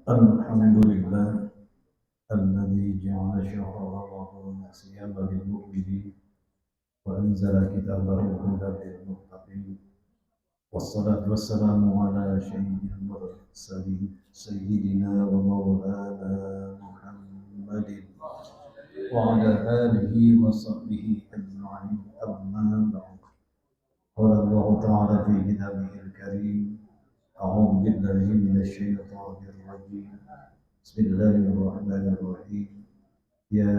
الحمد لله الذي جعل شهر رمضان صياما للمؤمنين وأنزل كتابه هدى للمتقين والصلاة والسلام على سيد المرسلين سيدنا ومولانا محمد وعلى آله وصحبه أجمعين أما بعد قال الله تعالى في كتابه الكريم أعوذ بالله من الشيطان الرجيم بسم الله الرحمن الرحيم يا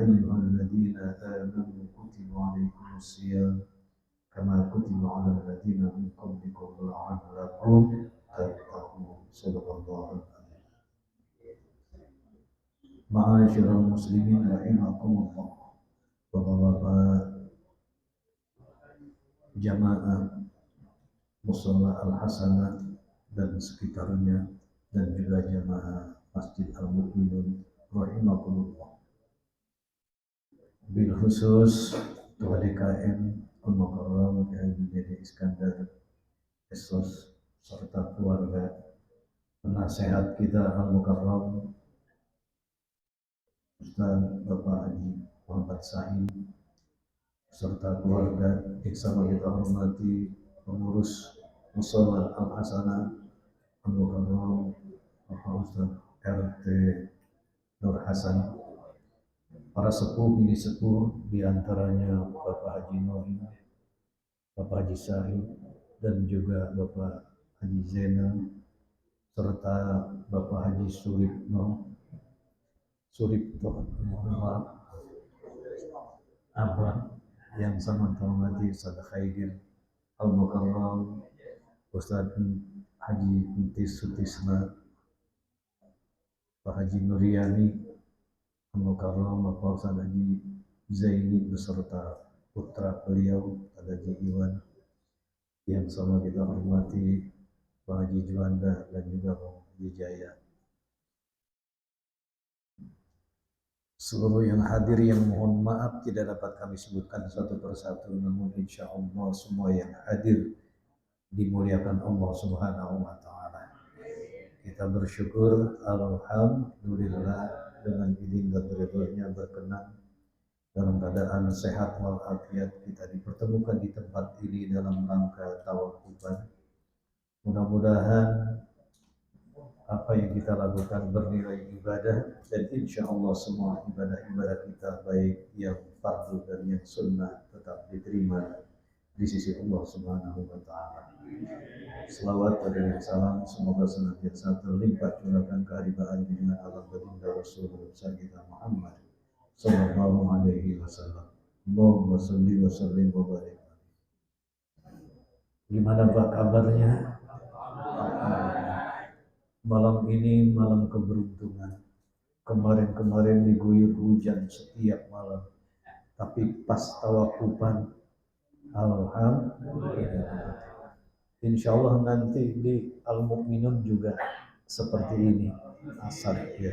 أيها الذين آمنوا كتب عليكم الصيام كما كتب على الذين من قبلكم لعلكم تتقون صدق الله العظيم. Ma'asyiral muslimin rahimakumullah. Bapak-bapak jamaah Mushola Al-Hasanah dan sekitarnya dan juga jamaah Masjid Al-Mu'minun rahimakumullah. Bil khusus Ketua DKM Al-Mukarram Kiai Haji Iskandar Esos serta keluarga penasehat kita Al-Mukarram Ustaz Bapak Haji Muhammad Sahid serta keluarga yang sama kita hormati pengurus Mushola Al-Hasanah Al-Mukarram Bapak Ustaz RT Nur Hasan, para sepuh ini sepuh diantaranya Bapak Haji Noim, Bapak Haji Sahid dan juga Bapak Haji Zainal serta Bapak Haji Suripto Abah yang sama hormati Ustaz Khaidir Al-Mukarram, Ustaz Haji Entis Sutisna, Pak Haji Nuryani Al-Mukarram, Bapak Ustaz Haji Zaini beserta putra beliau Haji Iwan yang sama kita hormati Pak Haji Juanda dan juga Pak Haji Jaya. Seluruh yang hadir yang mohon maaf tidak dapat kami sebutkan satu persatu, namun insya Allah semua yang hadir dimuliakan Allah Subhanahu wa Ta'ala. Kita bersyukur, alhamdulillah, dengan izin dan ridhonya berkenan dalam keadaan sehat walafiat kita dipertemukan di tempat ini dalam rangka tawakufan. Mudah-mudahan apa yang kita lakukan bernilai ibadah dan insya Allah semua ibadah-ibadah kita baik yang fardu dan yang sunnah tetap diterima di sisi Allah Subhanahu wa Ta'ala. Selawat dan salam semoga senantiasa terlimpah curahkan keharibaan dengan alam baginda Rasulullah kita Muhammad sallallahu alaihi wasallam. Allahumma shalli wa sallim wa barik. Gimana Pak kabarnya? Malam ini malam keberuntungan. Kemarin-kemarin diguyur hujan setiap malam. Tapi pas tawakufan, alhamdulillah. Insya Allah nanti di Al-Mu'minun juga seperti ini. Asal ya.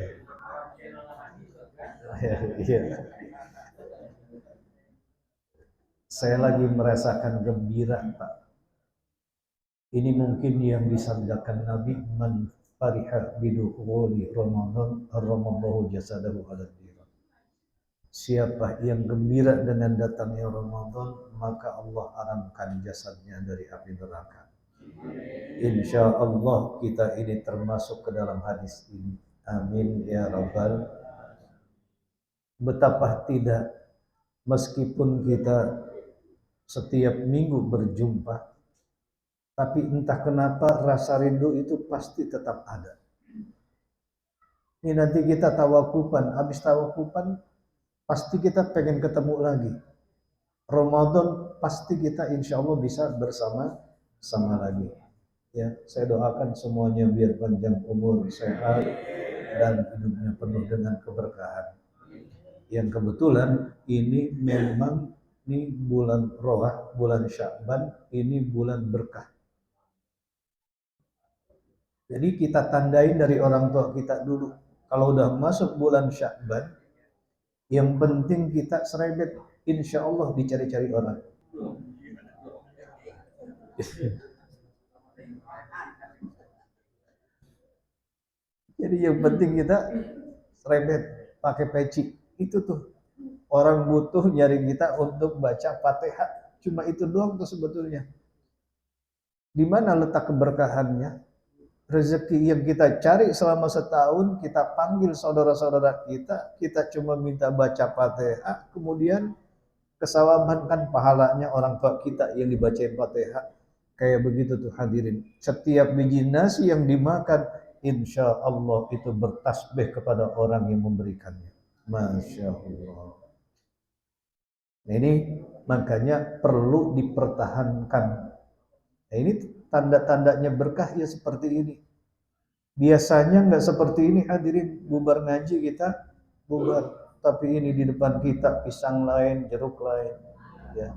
Saya lagi merasakan gembira, Pak. Ini mungkin yang disabdakan Nabi, man fariha bidukhuli Ramadan arramallahu jasadahu ala diran. Siapa yang gembira dengan datangnya Ramadan, maka Allah haramkan jasadnya dari api neraka. Insya Allah kita ini termasuk ke dalam hadis ini. Amin ya rabbal. Betapa tidak, meskipun kita setiap minggu berjumpa, tapi entah kenapa rasa rindu itu pasti tetap ada. Ini nanti kita tawakufan, habis tawakufan pasti kita pengen ketemu lagi. Ramadan pasti kita insya Allah bisa bersama-sama lagi. Ya, saya doakan semuanya biar panjang umur, sehat, dan hidupnya penuh dengan keberkahan. Yang kebetulan ini memang ini bulan Rohah, bulan Sya'ban, ini bulan berkah. Jadi kita tandain dari orang tua kita dulu. Kalau udah masuk bulan Sya'ban, yang penting kita serebet, insya Allah dicari-cari orang. Jadi yang penting kita serempet pakai peci. Itu tuh orang butuh nyari kita untuk baca Fatihah. Cuma itu doang tuh sebetulnya. Di mana letak keberkahannya? Rezeki yang kita cari selama setahun, kita panggil saudara-saudara kita, kita cuma minta baca Fatihah, kemudian kesawaban kan pahalanya orang tua kita yang dibacain Fatihah. Kayak begitu tuh hadirin. Setiap biji nasi yang dimakan, insya Allah itu bertasbih kepada orang yang memberikannya. Masya Allah. Nah, ini makanya perlu dipertahankan. Nah, ini tanda-tandanya berkah ya seperti ini. Biasanya nggak seperti ini hadirin, bubar ngaji kita bubar, tapi ini di depan kita pisang lain, jeruk lain, ya.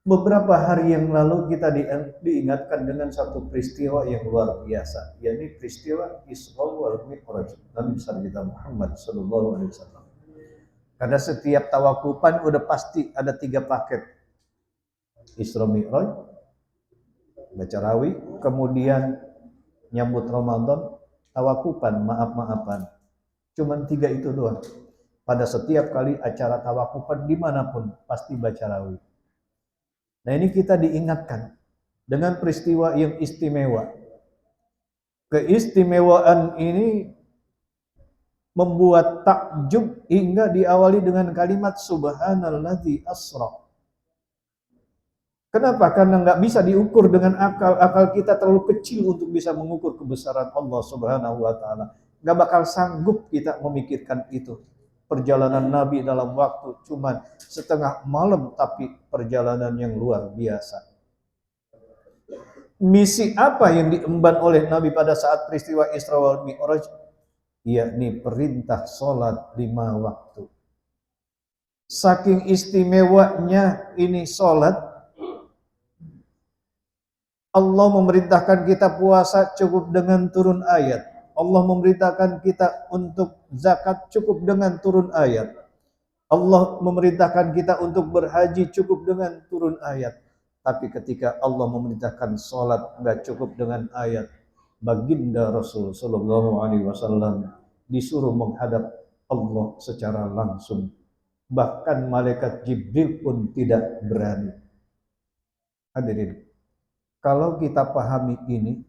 Beberapa hari yang lalu kita diingatkan dengan satu peristiwa yang luar biasa, yakni peristiwa Isra wal Mi'raj Nabi besar kita Muhammad Sallallahu Alaihi Wasallam. Karena setiap tawakupan udah pasti ada 3 paket, Isra Mi'raj, baca rawi, kemudian nyambut Ramadan, tawakupan, maaf-maafan. Cuman 3 itu doang. Pada setiap kali acara tawakupan dimanapun pasti baca rawi. Nah ini kita diingatkan dengan peristiwa yang istimewa. Keistimewaan ini membuat takjub hingga diawali dengan kalimat subhanalladzi asra. Kenapa? Karena nggak bisa diukur dengan akal. Akal kita terlalu kecil untuk bisa mengukur kebesaran Allah Subhanahu wa taala. Nggak bakal sanggup kita memikirkan itu. Perjalanan Nabi dalam waktu cuma setengah malam, tapi perjalanan yang luar biasa. Misi apa yang diemban oleh Nabi pada saat peristiwa Isra wal Mi'raj? Yakni perintah sholat 5 waktu. Saking istimewanya ini sholat, Allah memerintahkan kita puasa cukup dengan turun ayat. Allah memerintahkan kita untuk zakat cukup dengan turun ayat. Allah memerintahkan kita untuk berhaji cukup dengan turun ayat. Tapi ketika Allah memerintahkan sholat nggak cukup dengan ayat, baginda Rasul Sallallahu Alaihi Wasallam disuruh menghadap Allah secara langsung. Bahkan malaikat Jibril pun tidak berani. Hadirin, kalau kita pahami ini,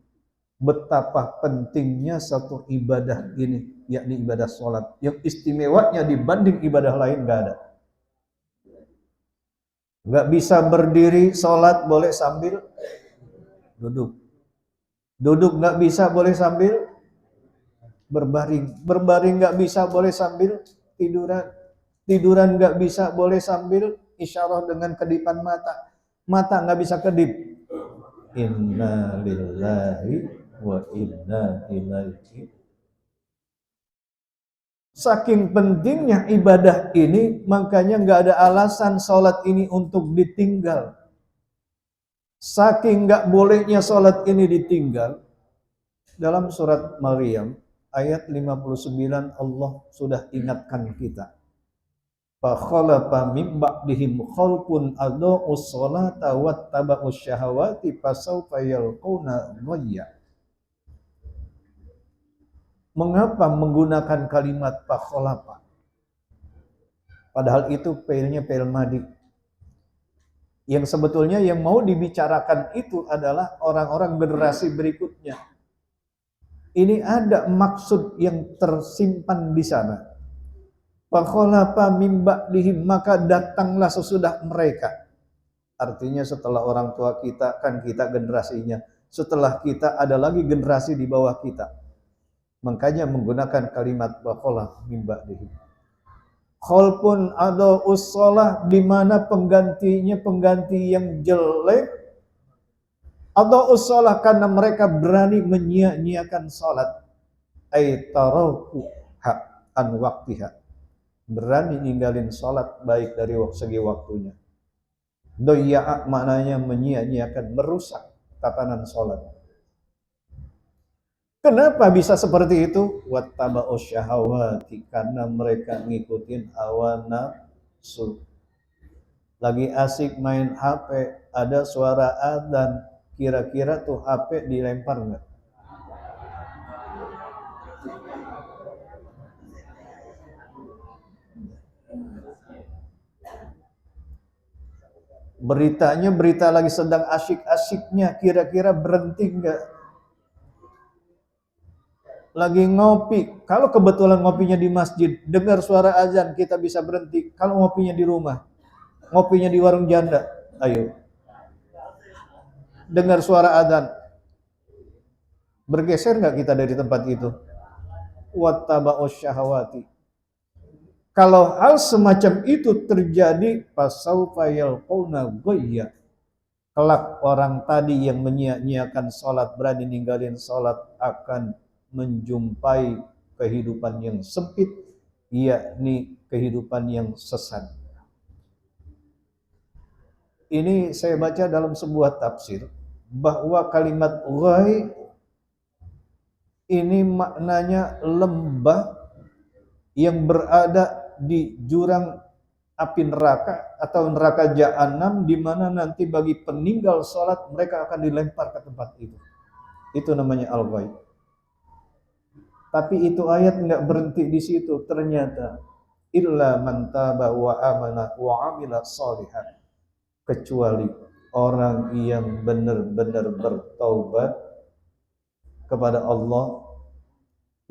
betapa pentingnya satu ibadah ini, yakni ibadah sholat, yang istimewanya dibanding ibadah lain nggak ada. Nggak bisa berdiri sholat boleh sambil duduk. Duduk nggak bisa boleh sambil berbaring. Berbaring nggak bisa boleh sambil tiduran. Tiduran nggak bisa boleh sambil isyarah dengan kedipan mata. Mata nggak bisa kedip. Inna lillahi wa inna ilaihi. Saking pentingnya ibadah ini, makanya nggak ada alasan sholat ini untuk ditinggal. Saking nggak bolehnya sholat ini ditinggal, dalam surat Maryam ayat 59 Allah sudah ingatkan kita. Fa khalafa mim ba'dihim khalqun adaa'us sholata wattaba'us syahawati fasawfa yalqawna ghayya. Mengapa menggunakan kalimat fakholafa? Padahal itu failnya fail madi. Yang sebetulnya yang mau dibicarakan itu adalah orang-orang generasi berikutnya. Ini ada maksud yang tersimpan di sana. Fakholafa mim ba'dihim, maka datanglah sesudah mereka. Artinya setelah orang tua kita, kan kita generasinya. Setelah kita ada lagi generasi di bawah kita. Makanya menggunakan kalimat bakholah mim ba'dihim. Khalpun ada ussolah, di mana penggantinya pengganti yang jelek. Ada ussolah karena mereka berani menyia-nyiakan salat. Ay taraku an waktiha. Berani ninggalin salat baik dari segi waktunya. Doya'a maknanya menyia-nyiakan, merusak tatanan salat. Kenapa bisa seperti itu? Wattaba'us syahawati, karena mereka ngikutin hawa nafsu. lagi asik main HP, ada suara adzan, kira-kira tuh HP dilempar nggak? Beritanya berita lagi sedang asyik-asyiknya, kira-kira berhenti nggak? Lagi ngopi, kalau kebetulan ngopinya di masjid, dengar suara azan, kita bisa berhenti. Kalau ngopinya di rumah, ngopinya di warung janda, ayo, dengar suara azan, bergeser nggak kita dari tempat itu? Wattaba'us syahawati. Kalau hal semacam itu terjadi, fasaufa yalqauna ghayya. Kelak orang tadi yang menyia-nyiakan sholat, berani ninggalin sholat, akan menjumpai kehidupan yang sempit, yakni kehidupan yang sesat. Ini saya baca dalam sebuah tafsir, bahwa kalimat ghay ini maknanya lembah yang berada di jurang api neraka atau neraka jahanam, di mana nanti bagi peninggal sholat mereka akan dilempar ke tempat itu. Itu namanya al-ghaib. Tapi itu ayat nggak berhenti di situ. Ternyata illa man taba wa amana wa amila sholihan, kecuali orang yang benar-benar bertaubat kepada Allah,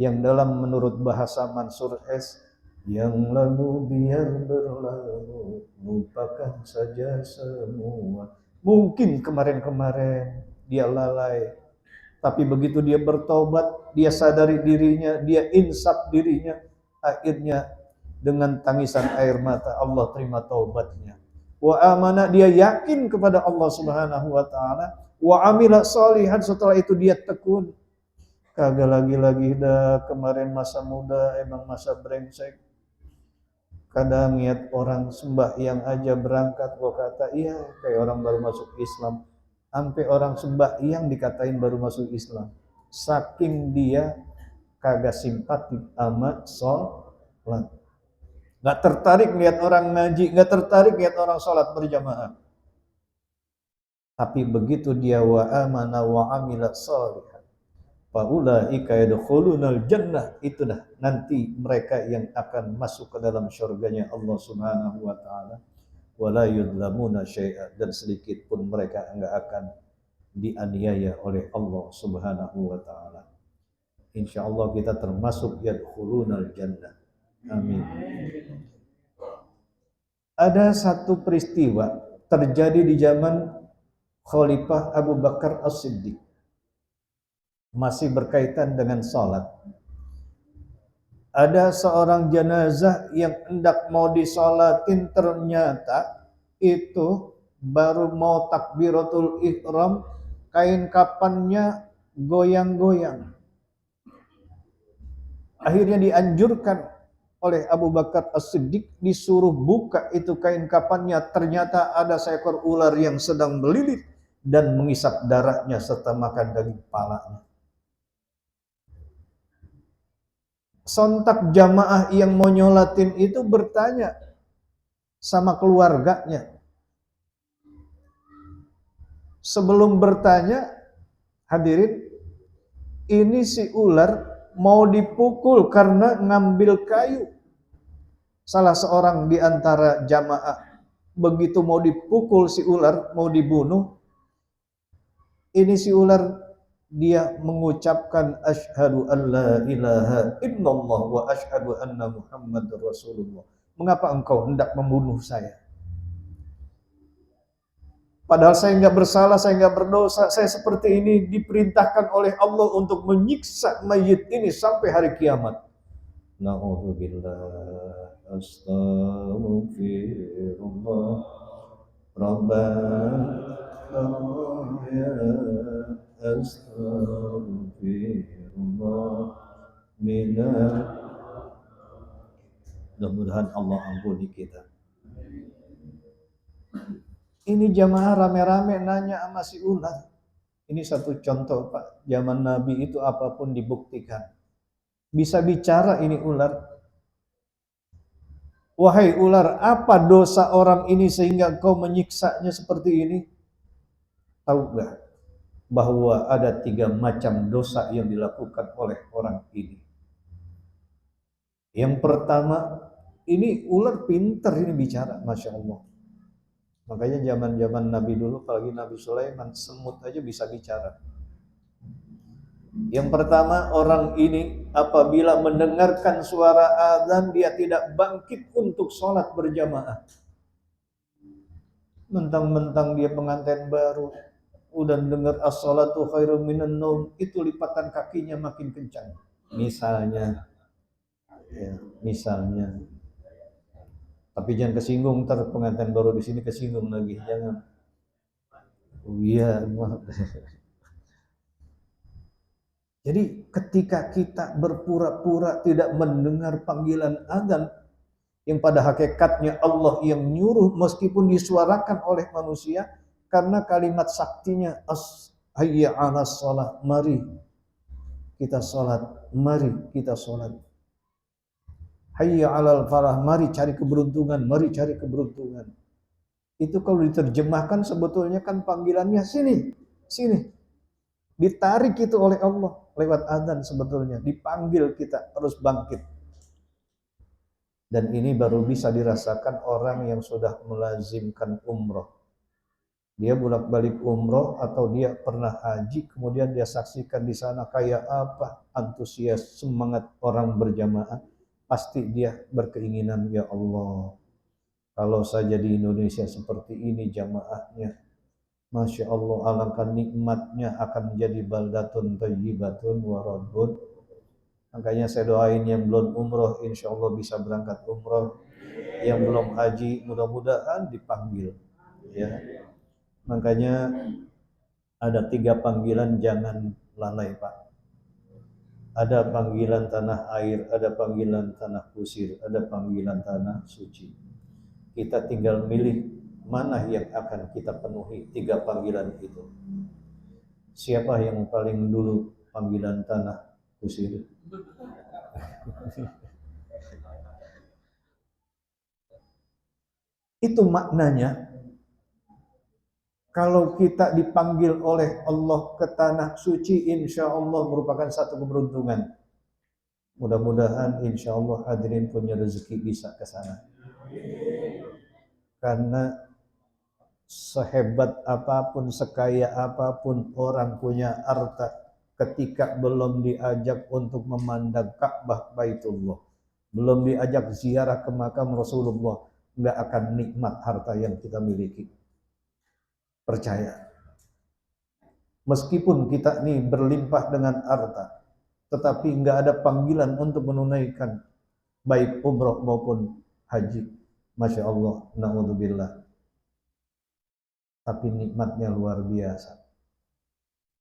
yang dalam menurut bahasa Mansur S, yang lalu biar berlalu, lupakan saja semua. Mungkin kemarin-kemarin dia lalai, tapi begitu dia bertobat, dia sadari dirinya, dia insaf dirinya, akhirnya dengan tangisan air mata Allah terima taubatnya. Wa amana, dia yakin kepada Allah Subhanahu wa taala, wa amila sholihan, setelah itu dia tekun. Kagak lagi-lagi dah, kemarin masa muda emang masa brengsek. Kadang lihat orang sembahyang aja berangkat, gua kata iya kayak orang baru masuk Islam. Sampai orang sembahyang dikatain baru masuk Islam. Saking dia kagak simpatik sama sholat. Gak tertarik lihat orang ngaji, gak tertarik lihat orang sholat berjamaah. Tapi begitu dia wa amana wa amila sholihan, faulaika yadkhulunal jannah, itulah nanti mereka yang akan masuk ke dalam syurganya Allah Subhanahu wa taala, wala yudlamuna syai'a, dan sedikit pun mereka enggak akan dianiaya oleh Allah Subhanahu wa taala. Insyaallah kita termasuk yadkhulunal jannah. Amin. Ada satu peristiwa terjadi di zaman Khalifah Abu Bakar As-Siddiq, masih berkaitan dengan sholat. Ada seorang jenazah yang hendak mau disolatin, ternyata itu baru mau takbiratul ihram, kain kafannya goyang-goyang. Akhirnya dianjurkan oleh Abu Bakar As-Siddiq, disuruh buka itu kain kafannya. Ternyata ada seekor ular yang sedang melilit dan mengisap darahnya serta makan daging kepalanya. Sontak jamaah yang mau nyolatin itu bertanya sama keluarganya. Sebelum bertanya, hadirin, ini si ular mau dipukul karena ngambil kayu. Salah seorang di antara jamaah begitu mau dipukul si ular, mau dibunuh, ini si ular dia mengucapkan asyhadu an la ilaha illallah wa asyhadu anna Muhammadar Rasulullah. Mengapa engkau hendak membunuh saya? Padahal saya enggak bersalah, saya enggak berdosa. Saya seperti ini diperintahkan oleh Allah untuk menyiksa mayit ini sampai hari kiamat. Na'udzubillah, astaghfirullah, Rabbana ya astaghfirullah minal. Mudah-mudahan Allah ampuni kita. Ini jamaah rame-rame nanya sama si ular. Ini satu contoh Pak, zaman Nabi itu apapun dibuktikan. Bisa bicara ini ular. Wahai ular, apa dosa orang ini sehingga kau menyiksanya seperti ini? Tahu gak bahwa ada 3 macam dosa yang dilakukan oleh orang ini? Yang pertama, ini ular pinter ini bicara, Masya Allah. Makanya zaman-zaman Nabi dulu, apalagi Nabi Sulaiman, semut aja bisa bicara. Yang pertama, orang ini apabila mendengarkan suara azan, dia tidak bangkit untuk sholat berjamaah. Mentang-mentang dia pengantin baru, udah dengar as-salatu khairum minan naum, itu lipatan kakinya makin kencang. Misalnya, ya, misalnya. Tapi jangan kesinggung, ntar pengantin baru di sini kesinggung lagi, jangan. Oh iya, maaf. Jadi ketika kita berpura-pura tidak mendengar panggilan azan yang pada hakikatnya Allah yang nyuruh meskipun disuarakan oleh manusia, karena kalimat saktinya hayya 'alas shalah, mari kita salat, mari kita salat. Hayya 'alal falah, mari cari keberuntungan, mari cari keberuntungan. Itu kalau diterjemahkan sebetulnya kan panggilannya sini, sini. Ditarik itu oleh Allah lewat azan sebetulnya, dipanggil kita harus bangkit. Dan ini baru bisa dirasakan orang yang sudah melazimkan umroh. Dia bolak-balik umroh atau dia pernah haji, kemudian dia saksikan di sana kayak apa antusias semangat orang berjamaah, pasti dia berkeinginan, ya Allah, kalau saja di Indonesia seperti ini jamaahnya, Masya Allah, alangkah nikmatnya akan menjadi baldatun thayyibatun waradun. Makanya saya doain yang belum umroh, insya Allah bisa berangkat umroh. Yang belum haji, mudah-mudahan dipanggil. Ya, makanya ada 3 panggilan, jangan lalai Pak. Ada panggilan tanah air, ada panggilan tanah kusir, ada panggilan tanah suci. Kita tinggal milih mana yang akan kita penuhi 3 panggilan itu. Siapa yang paling dulu panggilan tanah kusir? Itu maknanya, kalau kita dipanggil oleh Allah ke tanah suci, insya Allah merupakan satu keberuntungan. Mudah-mudahan insya Allah hadirin punya rezeki bisa ke sana. Karena sehebat apapun, sekaya apapun orang punya harta, ketika belum diajak untuk memandang Ka'bah Baitullah, belum diajak ziarah ke makam Rasulullah, nggak akan nikmat harta yang kita miliki. Percaya. Meskipun kita nih berlimpah dengan harta, tetapi nggak ada panggilan untuk menunaikan baik umroh maupun haji. Masya Allah, na'udzubillah. Tapi nikmatnya luar biasa.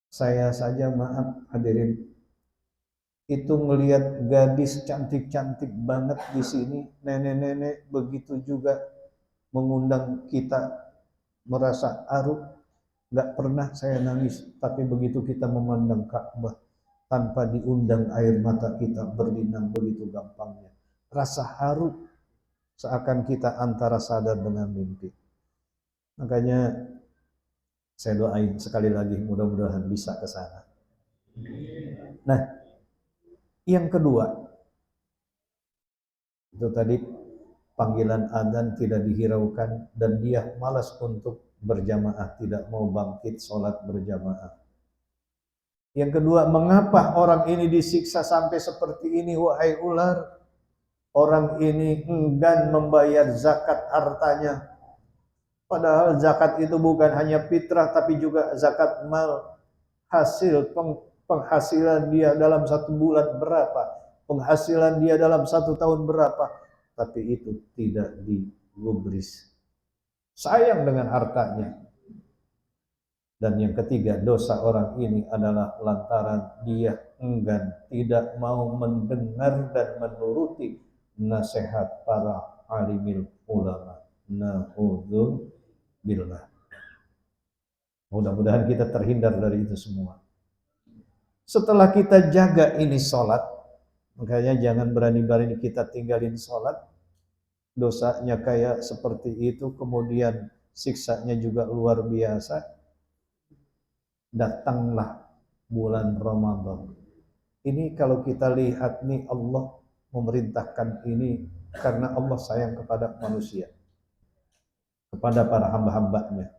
Saya saja maaf hadirin, itu ngelihat gadis cantik-cantik banget di sini, nenek-nenek begitu juga mengundang kita merasa haru. Gak pernah saya nangis, tapi begitu kita memandang Ka'bah tanpa diundang air mata kita berlinang begitu gampangnya. Rasa haru seakan kita antara sadar dengan mimpi. Makanya saya doain sekali lagi mudah-mudahan bisa ke sana. Nah, yang kedua, itu tadi panggilan adzan tidak dihiraukan dan dia malas untuk berjamaah, tidak mau bangkit sholat berjamaah. Yang kedua, mengapa orang ini disiksa sampai seperti ini, wahai ular? Orang ini enggan membayar zakat hartanya. Padahal zakat itu bukan hanya fitrah, tapi juga zakat mal. Hasil penghasilan dia dalam 1 bulan berapa, penghasilan dia dalam 1 tahun berapa, tapi itu tidak digubris. Sayang dengan hartanya. Dan yang ketiga, dosa orang ini adalah lantaran dia enggan, tidak mau mendengar dan menuruti nasihat para alimil ulama. Na'udzubillah. Mudah-mudahan kita terhindar dari itu semua. Setelah kita jaga ini sholat, makanya jangan berani-berani kita tinggalin sholat. dosanya kayak seperti itu, kemudian siksanya juga luar biasa. Datanglah bulan Ramadan. Ini kalau kita lihat nih, Allah memerintahkan ini karena Allah sayang kepada manusia, kepada para hamba-hambanya.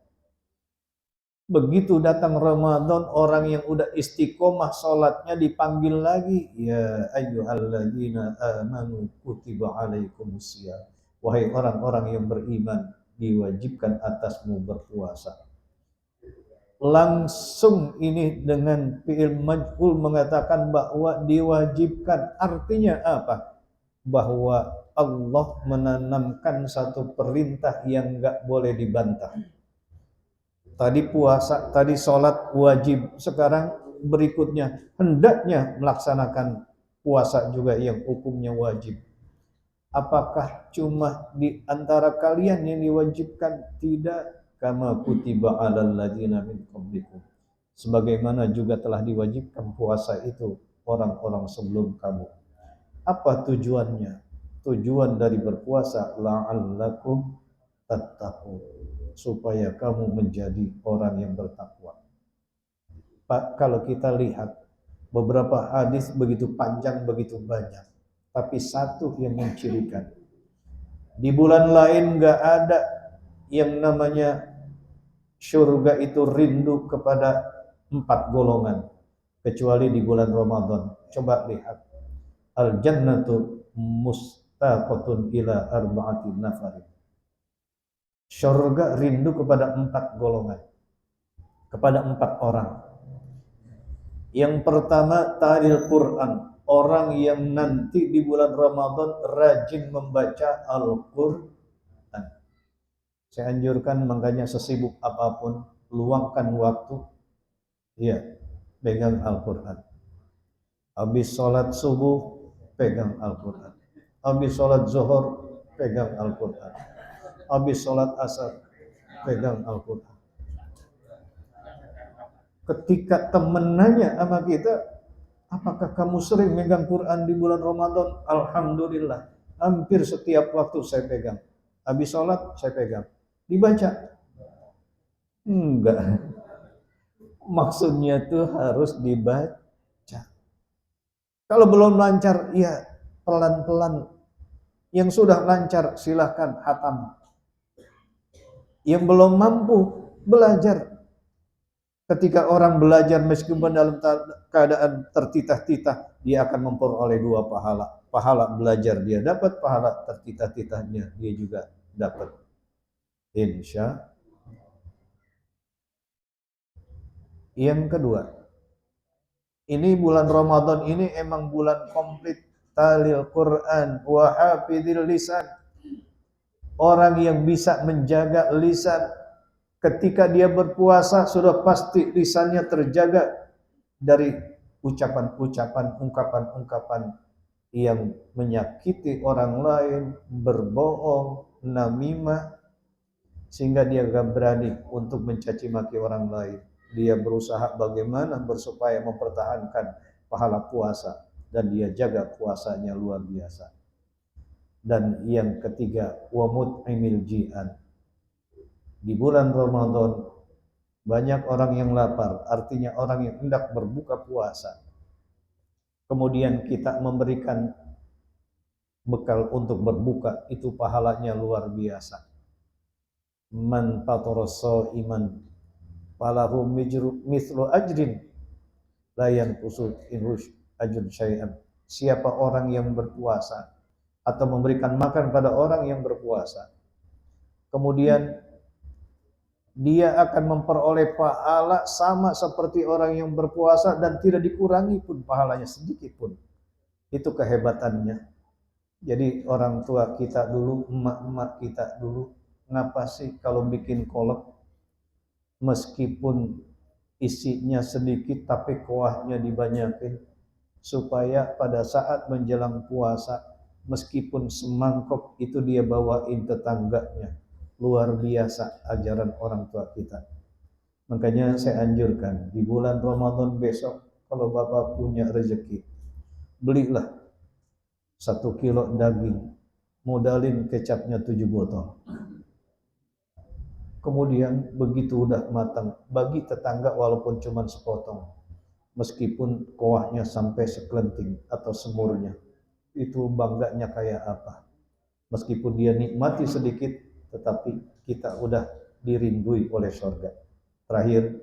Begitu datang Ramadan, orang yang udah istiqomah sholatnya dipanggil lagi. Ya ayyuhalladzina amanu kutiba alaikumusiyam. Wahai orang-orang yang beriman, diwajibkan atasmu berpuasa. Langsung ini dengan fi'il majhul mengatakan bahwa diwajibkan. Artinya apa? Bahwa Allah menanamkan satu perintah yang enggak boleh dibantah. Tadi puasa, tadi sholat wajib, sekarang berikutnya hendaknya melaksanakan puasa juga yang hukumnya wajib. Apakah cuma di antara kalian yang diwajibkan? Tidak. Kama kutiba alal ladzina min qablikum. Sebagaimana juga telah diwajibkan puasa itu orang-orang sebelum kamu. Apa tujuannya? Tujuan dari berpuasa la'allakum tattaqun, supaya kamu menjadi orang yang bertakwa. Pak, kalau kita lihat beberapa hadis begitu panjang, begitu banyak, tapi satu yang mencirikan. Di bulan lain nggak ada yang namanya surga itu rindu kepada 4 golongan, kecuali di bulan Ramadan. Coba lihat, al jannatu mustaqatun ila arba'ati nafarin. Surga rindu kepada 4 golongan, kepada 4 orang. Yang pertama, taril Quran, orang yang nanti di bulan Ramadan rajin membaca Al-Quran. Saya anjurkan, makanya sesibuk apapun, luangkan waktu, ya, pegang Al-Quran. Habis sholat subuh, pegang Al-Quran. Habis sholat zuhur, pegang Al-Quran. Habis sholat asar, pegang Al-Quran. Ketika temen nanya sama kita, apakah kamu sering megang Quran di bulan Ramadan? Alhamdulillah, hampir setiap waktu saya pegang. Habis sholat, saya pegang. Dibaca? Enggak. Maksudnya tuh harus dibaca. Kalau belum lancar, ya pelan-pelan. Yang sudah lancar, silahkan hatam. Yang belum mampu, belajar. Ketika orang belajar meskipun dalam keadaan tertitah-titah, dia akan memperoleh 2 pahala. Pahala belajar dia dapat, pahala tertitah-titahnya dia juga dapat. Insya. Yang kedua, ini bulan Ramadan ini emang bulan komplit talil Quran wa hafidhil lisan. Orang yang bisa menjaga lisan ketika dia berpuasa sudah pasti lisannya terjaga dari ucapan-ucapan, ungkapan-ungkapan yang menyakiti orang lain, berbohong, namimah, sehingga dia gak berani untuk mencaci maki orang lain. Dia berusaha bagaimana supaya mempertahankan pahala puasa, dan dia jaga puasanya luar biasa. Dan yang ketiga, wa mut'imil ji'an. Di bulan Ramadan banyak orang yang lapar, artinya orang yang hendak berbuka puasa. Kemudian kita memberikan bekal untuk berbuka, itu pahalanya luar biasa. Man fatara iman falahu mithlu ajrin la yanqusu inrush ajrun syai'an. Siapa orang yang berpuasa atau memberikan makan pada orang yang berpuasa, kemudian dia akan memperoleh pahala sama seperti orang yang berpuasa dan tidak dikurangi pun pahalanya sedikit pun. Itu kehebatannya. Jadi orang tua kita dulu, emak-emak kita dulu, ngapa sih kalau bikin kolak meskipun isinya sedikit tapi kuahnya dibanyakin, supaya pada saat menjelang puasa meskipun semangkok itu dia bawain tetangganya. Luar biasa ajaran orang tua kita. Makanya saya anjurkan di bulan Ramadan besok, kalau Bapak punya rezeki, belilah 1 kilo daging, modalin kecapnya 7 botol. Kemudian begitu udah matang, bagi tetangga walaupun cuma sepotong. Meskipun kuahnya sampai sekelenting atau semurnya. Itu bangganya kayak apa. Meskipun dia nikmati sedikit, tetapi kita udah dirindui oleh surga. Terakhir,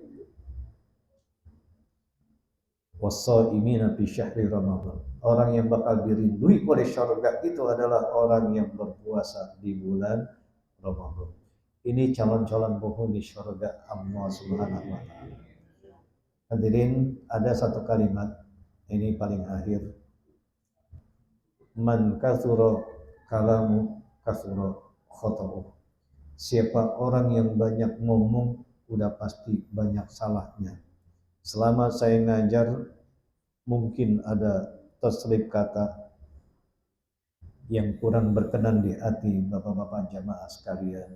was-shaimina fi syahri Ramadan. Orang yang bakal dirindui oleh surga itu adalah orang yang berpuasa di bulan Ramadan. Ini calon-calon penghuni surga Allah Subhanahu wa taala. Hadirin, ada satu kalimat ini paling akhir. Man katsura kalamu katsura khata'u. Siapa orang yang banyak ngomong, udah pasti banyak salahnya. Selama saya ngajar, mungkin ada terselip kata yang kurang berkenan di hati bapak-bapak jamaah sekalian.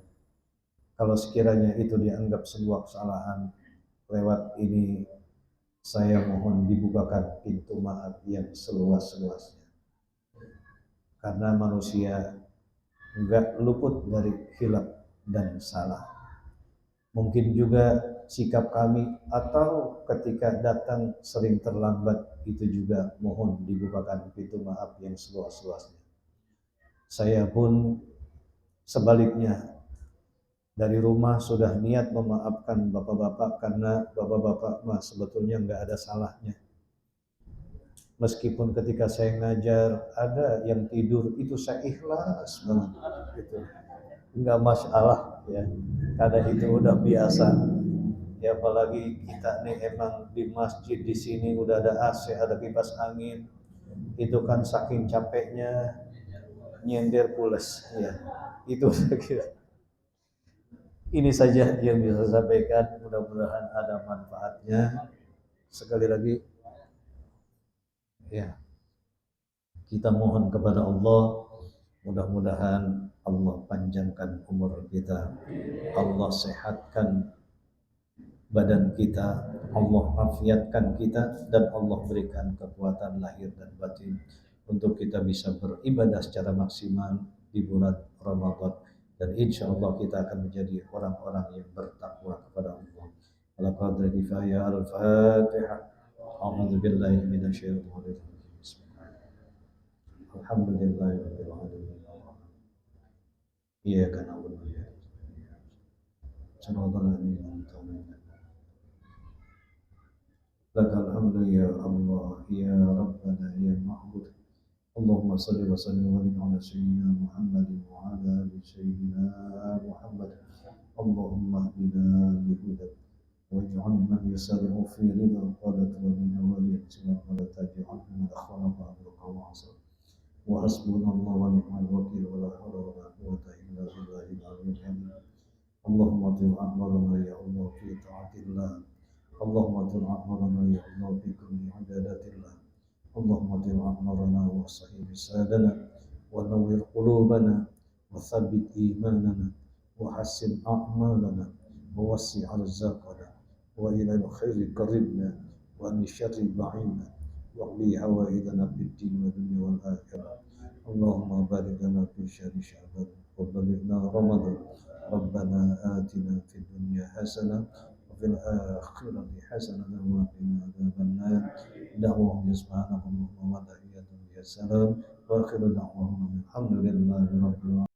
Kalau sekiranya itu dianggap sebuah kesalahan, lewat ini saya mohon dibukakan pintu maaf yang seluas-luasnya. Karena manusia enggak luput dari khilaf dan salah. Mungkin juga sikap kami atau ketika datang sering terlambat, itu juga mohon dibukakan pintu maaf yang seluas-luasnya. Saya pun sebaliknya, dari rumah sudah niat memaafkan bapak-bapak karena bapak-bapak mah sebetulnya nggak ada salahnya. Meskipun ketika saya ngajar ada yang tidur, itu saya ikhlas banget gitu. Nggak masalah ya, karena itu udah biasa. Ya apalagi kita nih emang di masjid di sini udah ada AC, ada kipas angin. Itu kan saking capeknya nyender pules ya. Itu saya kira. Ini saja yang bisa saya sampaikan, mudah-mudahan ada manfaatnya. Sekali lagi ya, kita mohon kepada Allah, mudah-mudahan Allah panjangkan umur kita, Allah sehatkan badan kita, Allah afiatkan kita, dan Allah berikan kekuatan lahir dan batin untuk kita bisa beribadah secara maksimal di bulan Ramadan. Dan insya Allah kita akan menjadi orang-orang yang bertakwa kepada Allah. Ala qadri kifayah al-Fatihah. A'udzu billahi minasyaitonir rajim. Bismillahirrahmanirrahim. Alhamdulillahirabbil alamin. Iyyaka na'budu wa iyyaka nasta'in. Shiratal ladzina an'amta 'alaihim. Lakal hamdu ya Allah, ya Rabbana, ya Ma'bud. Allahumma salli wa sallim wa barik ala sayyidina Muhammadin wa ala ali sayyidina Muhammad. Allahumma hdina bihudak waj'al man yasari'u fi ridha qalat wa min awliya simak wa la taj'al min khalaqa abduka wa asar. Wa hasbunallahu wa ni'mal wakil wa la hawla wa la quwwata illa billahil aliyyil azim. Allahumma atil a'malana ya Allah fi ta'atillah. Allahumma atil a'malana ya Allah fi kulli ibadatillah. اللهم اطل أعمارنا وصحح لساننا ونور قلوبنا وثبت إيماننا وحسن أعمالنا ووسع أرزاقنا وإلى الخير قربنا وأن الشر بعيدنا واقضي حوائجنا في الدين والدنيا والآخرة. اللهم بارك لنا في شهر شعبان وبلغنا رمضان. ربنا آتنا في الدنيا حسنة وفي الآخرة حسنة وقنا عذاب النار. دعواهم سبحانك اللهم وتحياتهم يا سلام وآخر دعواهم الحمد لله رب العالمين.